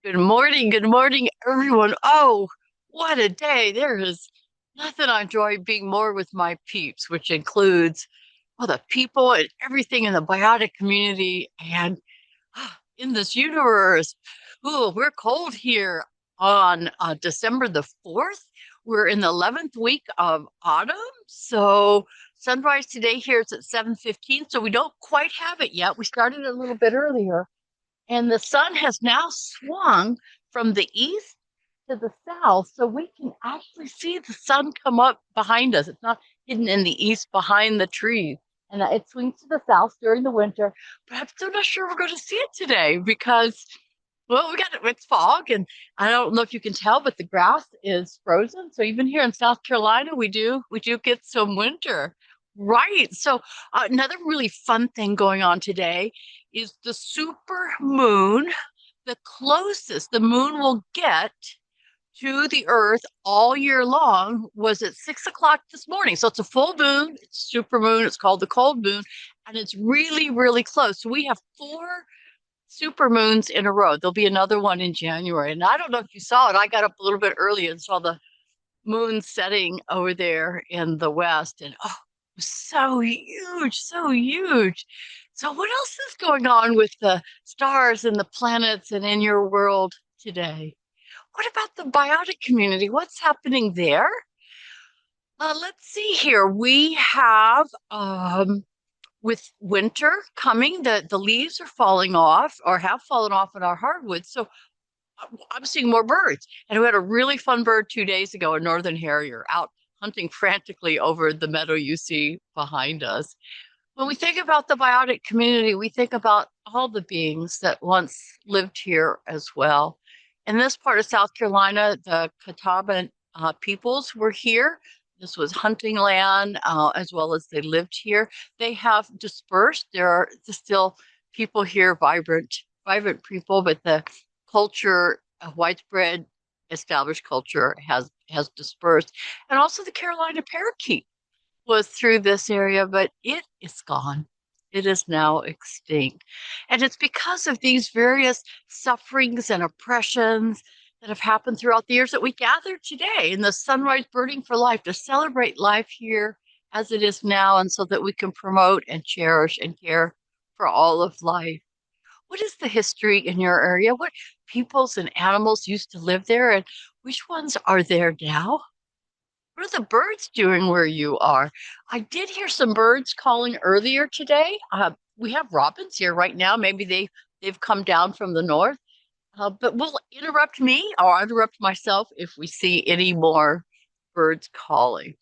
good morning, everyone. Oh, what a day. There is nothing I enjoy being more with my peeps, which includes all the people and everything in the biotic community and in this universe. Ooh, we're cold here on December the 4th. We're in the 11th week of autumn. So sunrise today here is at 7:15. So we don't quite have it yet. We started a little bit earlier. And the sun has now swung from the east to the south, so we can actually see the sun come up behind us. It's not hidden in the east behind the trees. And it swings to the south during the winter, but I'm still not sure we're going to see it today because, well, it's fog, and I don't know if you can tell, but the grass is frozen. So even here in South Carolina, we do get some winter. Right. So another really fun thing going on today is the super moon. The closest the moon will get to the earth all year long was at 6 o'clock this morning. So it's a full moon, it's super moon, it's called the cold moon, and it's really, really close. So we have four super moons in a row. There'll be another one in January. And I don't know if you saw it. I got up a little bit early and saw the moon setting over there in the west. And oh, it was so huge, so huge. So, what else is going on with the stars and the planets and in your world today? What about the biotic community? What's happening there? Let's see here. We have with winter coming, the leaves are falling off or have fallen off in our hardwoods. So I'm seeing more birds. And we had a really fun bird 2 days ago, a northern harrier, out hunting frantically over the meadow you see behind us. When we think about the biotic community, we think about all the beings that once lived here as well. In this part of South Carolina, the Catawba peoples were here. This was hunting land, as well as they lived here. They have dispersed. There are still people here, vibrant people, but the culture, widespread established culture has dispersed. And also the Carolina parakeet was through this area, but it is gone. It is now extinct. And it's because of these various sufferings and oppressions that have happened throughout the years that we gather today in the Sunrise Birding for Life to celebrate life here as it is now, and so that we can promote and cherish and care for all of life. What is the history in your area? What peoples and animals used to live there, and which ones are there now? What are the birds doing where you are? I did hear some birds calling earlier today. We have robins here right now. Maybe they've come down from the north, but will interrupt me or interrupt myself if we see any more birds calling.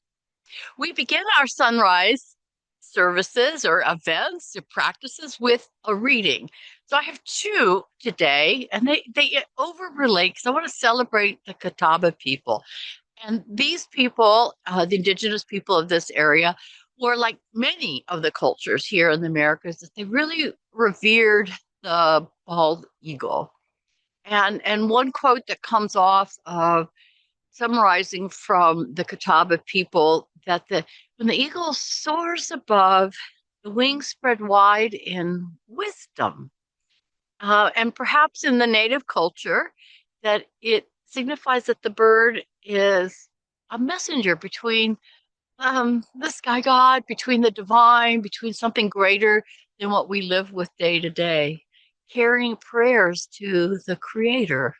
We begin our sunrise services or events or practices with a reading. So I have two today, and they overrelate because I want to celebrate the Catawba people. And these people, the indigenous people of this area, were like many of the cultures here in the Americas, that they really revered the bald eagle. And one quote that comes off of summarizing from the Catawba people that when the eagle soars above, the wings spread wide in wisdom. And perhaps in the native culture, that it signifies that the bird is a messenger between the sky god, between the divine, between something greater than what we live with day to day, carrying prayers to the creator.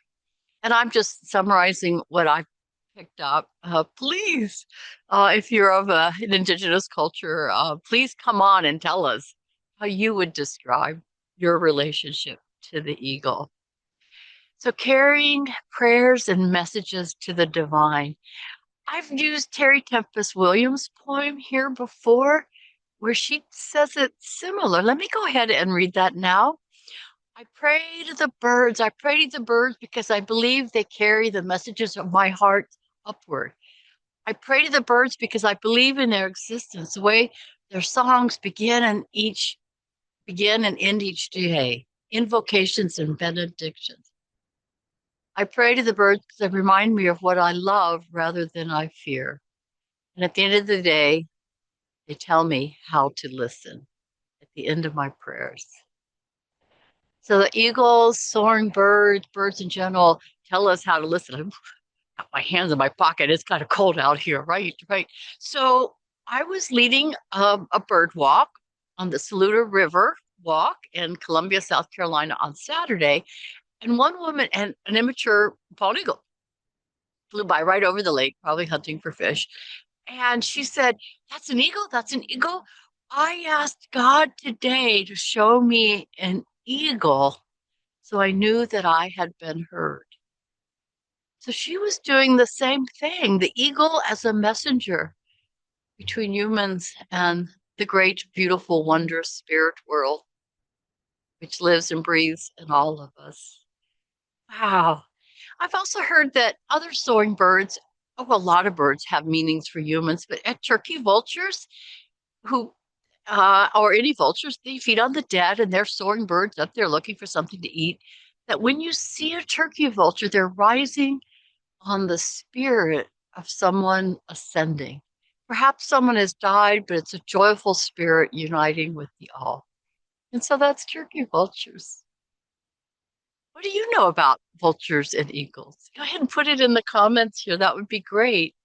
And I'm just summarizing what I've picked up. Please, if you're of an indigenous culture, please come on and tell us how you would describe your relationship to the eagle. So, carrying prayers and messages to the divine. I've used Terry Tempest Williams' poem here before, where she says it similar. Let me go ahead and read that now. I pray to the birds. I pray to the birds because I believe they carry the messages of my heart upward. I pray to the birds because I believe in their existence, the way their songs begin and end each day, invocations and benedictions. I pray to the birds because they remind me of what I love rather than I fear. And at the end of the day, they tell me how to listen at the end of my prayers. So the eagles, soaring birds, birds in general, tell us how to listen. I've got my hands in my pocket. It's kind of cold out here, right? Right. So I was leading a bird walk on the Saluda River walk in Columbia, South Carolina on Saturday, and one woman and an immature bald eagle flew by right over the lake, probably hunting for fish. And she said, "That's an eagle. That's an eagle. I asked God today to show me an eagle, so I knew that I had been heard." So she was doing the same thing, the eagle as a messenger between humans and the great, beautiful, wondrous spirit world, which lives and breathes in all of us. Wow. I've also heard that other soaring birds, oh, a lot of birds have meanings for humans, but at turkey vultures, who or any vultures, they feed on the dead and they're soaring birds up there looking for something to eat. That when you see a turkey vulture, they're rising on the spirit of someone ascending. Perhaps someone has died, but it's a joyful spirit uniting with the all. And so that's turkey vultures. What do you know about vultures and eagles? Go ahead and put it in the comments here. That would be great.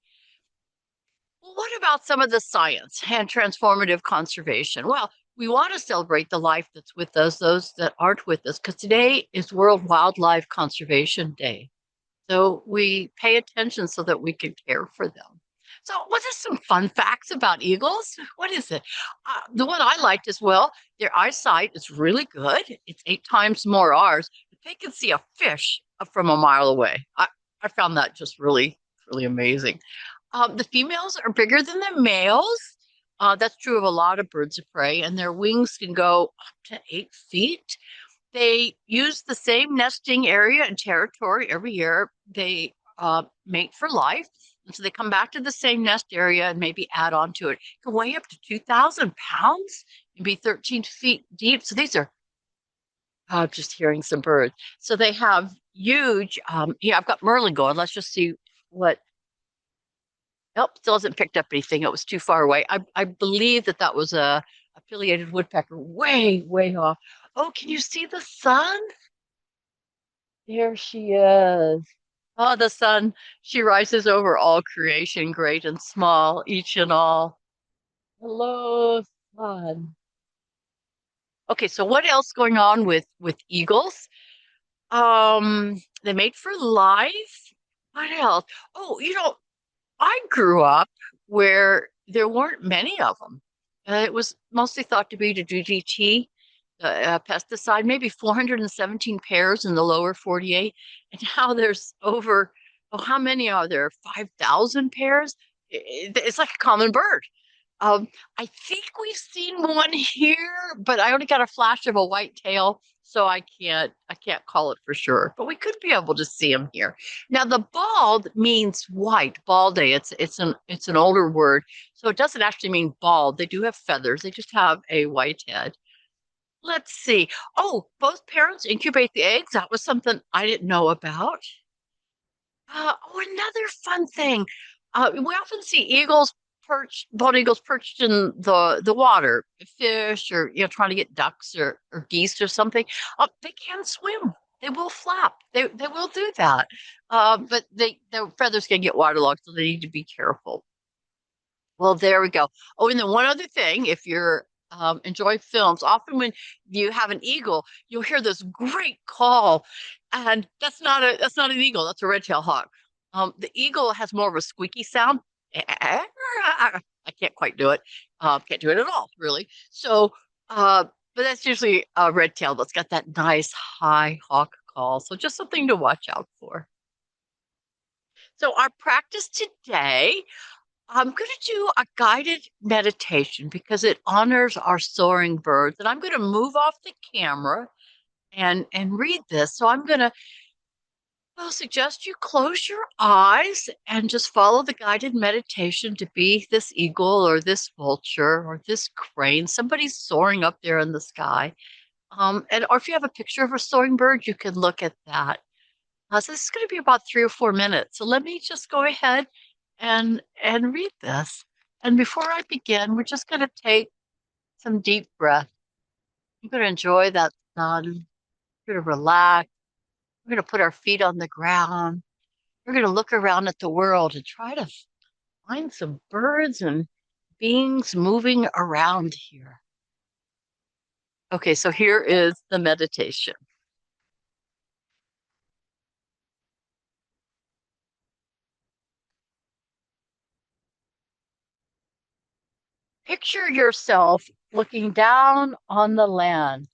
Well, what about some of the science and transformative conservation? Well, we want to celebrate the life that's with us, those that aren't with us, because today is World Wildlife Conservation Day. So we pay attention so that we can care for them. So, what are some fun facts about eagles? What is it? The one I liked as well, their eyesight is really good. It's 8 times more ours. They can see a fish from a mile away. I found that just really, really amazing. The females are bigger than the males. That's true of a lot of birds of prey, and their wings can go up to 8 feet. They use the same nesting area and territory every year. They mate for life. And so they come back to the same nest area and maybe add on to it. It can weigh up to 2,000 pounds and be 13 feet deep. So these are just hearing some birds. So they have huge, yeah, I've got Merlin going. Let's just see what. Nope, still hasn't picked up anything. It was too far away. I believe that that was a pileated woodpecker way, way off. Oh, can you see the sun? There she is. Oh, the sun. She rises over all creation, great and small, each and all. Hello, sun. Okay, so what else going on with eagles? They mate for life. What else? Oh, I grew up where there weren't many of them. It was mostly thought to be to DDT, pesticide, maybe 417 pairs in the lower 48. And now there's over, oh, how many are there? 5,000 pairs? It's like a common bird. I think we've seen one here, but I only got a flash of a white tail, so I can't call it for sure. But we could be able to see them here. Now the bald means white, balde. It's an older word, so it doesn't actually mean bald. They do have feathers. They just have a white head. Let's see. Oh, both parents incubate the eggs. That was something I didn't know about. Oh, another fun thing. We often see bald eagles perched in the water, fish, or trying to get ducks or geese or something. They can swim. They will flap. They will do that. But their feathers can get waterlogged, so they need to be careful. Well, there we go. Oh, and then one other thing, if you're enjoy films, often when you have an eagle, you'll hear this great call, and that's not an eagle, that's a red-tailed hawk. The eagle has more of a squeaky sound. I can't quite do it. Can't do it at all, really. So, but that's usually a red-tail that's got that nice high hawk call. So just something to watch out for. So our practice today. I'm going to do a guided meditation because it honors our soaring birds. And I'm going to move off the camera and read this. So I'm going to well, suggest you close your eyes and just follow the guided meditation to be this eagle or this vulture or this crane. Somebody's soaring up there in the sky. Or if you have a picture of a soaring bird, you can look at that. So this is going to be about 3 or 4 minutes. So let me just go ahead and read this. And before I begin, we're just going to take some deep breath. I'm going to enjoy that sun. We're going to relax. We're going to put our feet on the ground. We're going to look around at the world and try to find some birds and beings moving around here. Okay, so here is the meditation. Picture yourself looking down on the land,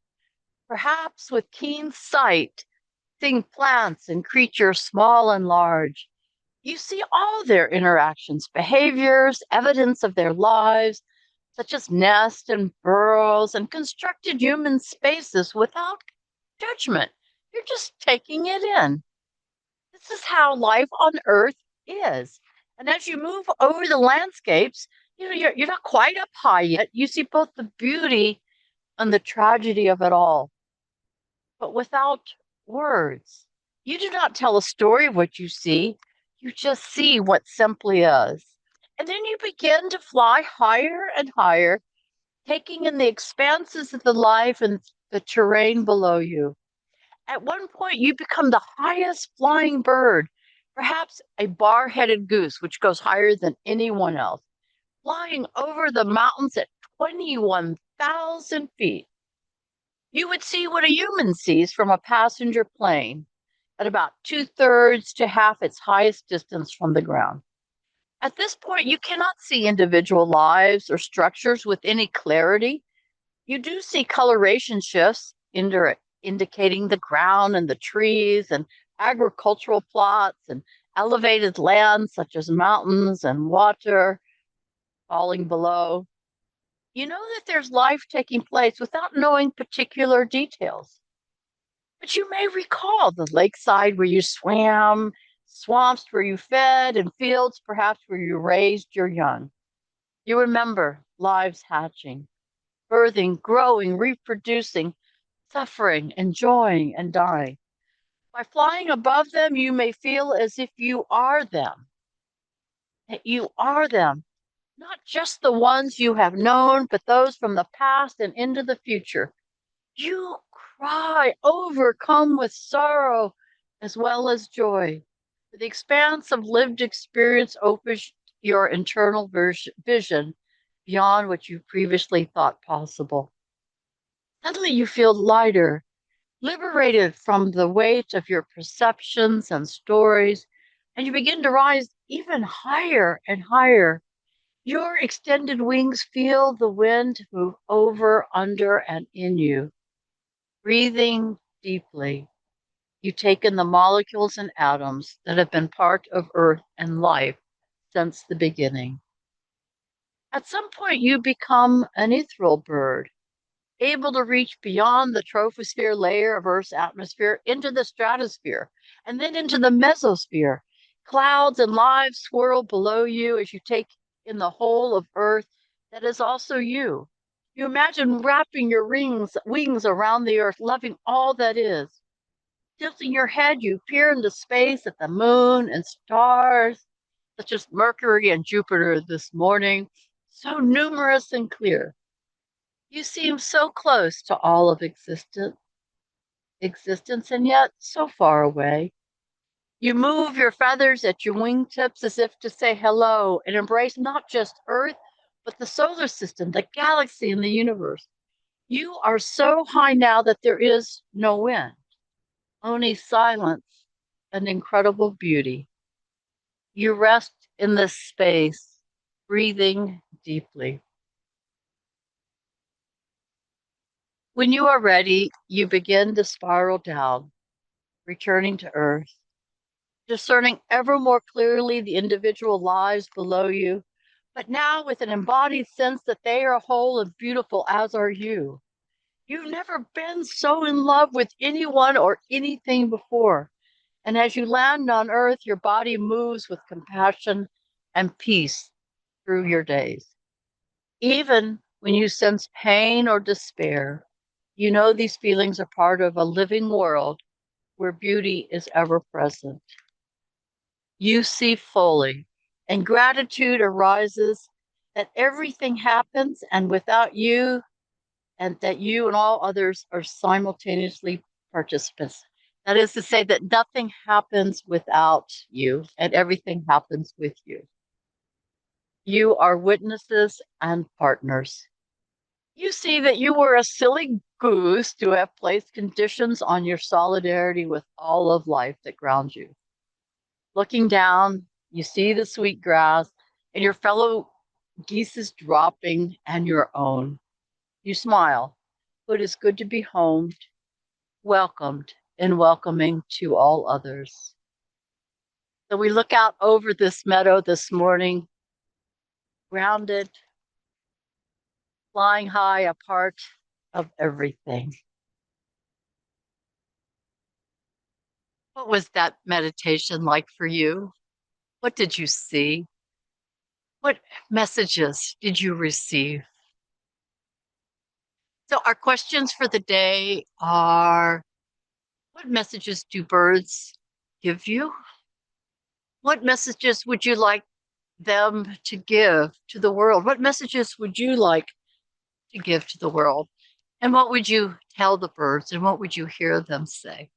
perhaps with keen sight, seeing plants and creatures small and large. You see all their interactions, behaviors, evidence of their lives, such as nests and burrows and constructed human spaces without judgment. You're just taking it in. This is how life on Earth is. And as you move over the landscapes, you're not quite up high yet. You see both the beauty and the tragedy of it all, but without words. You do not tell a story of what you see. You just see what simply is. And then you begin to fly higher and higher, taking in the expanses of the life and the terrain below you. At one point, you become the highest flying bird, perhaps a bar-headed goose, which goes higher than anyone else, flying over the mountains at 21,000 feet. You would see what a human sees from a passenger plane at about two-thirds to half its highest distance from the ground. At this point, you cannot see individual lives or structures with any clarity. You do see coloration shifts indicating the ground and the trees and agricultural plots and elevated lands such as mountains and water falling below. You know that there's life taking place without knowing particular details. But you may recall the lakeside where you swam, swamps where you fed, and fields perhaps where you raised your young. You remember lives hatching, birthing, growing, reproducing, suffering, enjoying, and dying. By flying above them, you may feel as if you are them, that you are them, not just the ones you have known, but those from the past and into the future. You cry, overcome with sorrow as well as joy. The expanse of lived experience opens your internal vision beyond what you previously thought possible. Suddenly you feel lighter, liberated from the weight of your perceptions and stories, and you begin to rise even higher and higher. Your extended wings feel the wind move over, under, and in you. Breathing deeply, you take in the molecules and atoms that have been part of Earth and life since the beginning. At some point, you become an ethereal bird, able to reach beyond the troposphere layer of Earth's atmosphere into the stratosphere and then into the mesosphere. Clouds and lives swirl below you as you take in the whole of Earth that is also you. You imagine wrapping your wings around the Earth, loving all that is. Tilting your head, you peer into space at the moon and stars, such as Mercury and Jupiter this morning, so numerous and clear. You seem so close to all of existence, and yet so far away. You move your feathers at your wingtips as if to say hello and embrace not just Earth, but the solar system, the galaxy, and the universe. You are so high now that there is no wind, only silence and incredible beauty. You rest in this space, breathing deeply. When you are ready, you begin to spiral down, returning to Earth, discerning ever more clearly the individual lives below you, but now with an embodied sense that they are whole and beautiful, as are you. You've never been so in love with anyone or anything before. And as you land on Earth, your body moves with compassion and peace through your days. Even when you sense pain or despair, you know these feelings are part of a living world where beauty is ever present. You see fully, and gratitude arises that everything happens and without you, and that you and all others are simultaneously participants. That is to say that nothing happens without you and everything happens with you. You are witnesses and partners. You see that you were a silly goose to have placed conditions on your solidarity with all of life that grounds you. Looking down, you see the sweet grass and your fellow geese is dropping and your own. You smile, for it is good to be homed, welcomed, and welcoming to all others. So we look out over this meadow this morning, grounded, flying high, a part of everything. What was that meditation like for you? What did you see? What messages did you receive? So, our questions for the day are: what messages do birds give you? What messages would you like them to give to the world? What messages would you like to give to the world? And what would you tell the birds and what would you hear them say?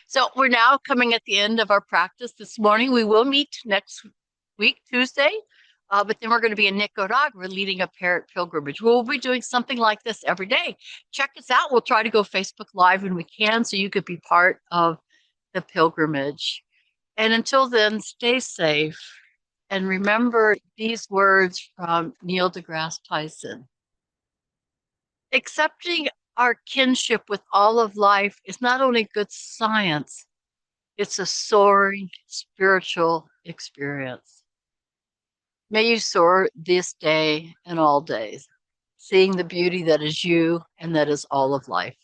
So we're now coming at the end of our practice this morning. We will meet next week, Tuesday, but then we're going to be in Nicaragua leading a parrot pilgrimage. We'll be doing something like this every day. Check us out. We'll try to go Facebook Live when we can so you could be part of the pilgrimage. And until then, stay safe and remember these words from Neil deGrasse Tyson. Accepting our kinship with all of life is not only good science, it's a soaring spiritual experience. May you soar this day and all days, seeing the beauty that is you and that is all of life.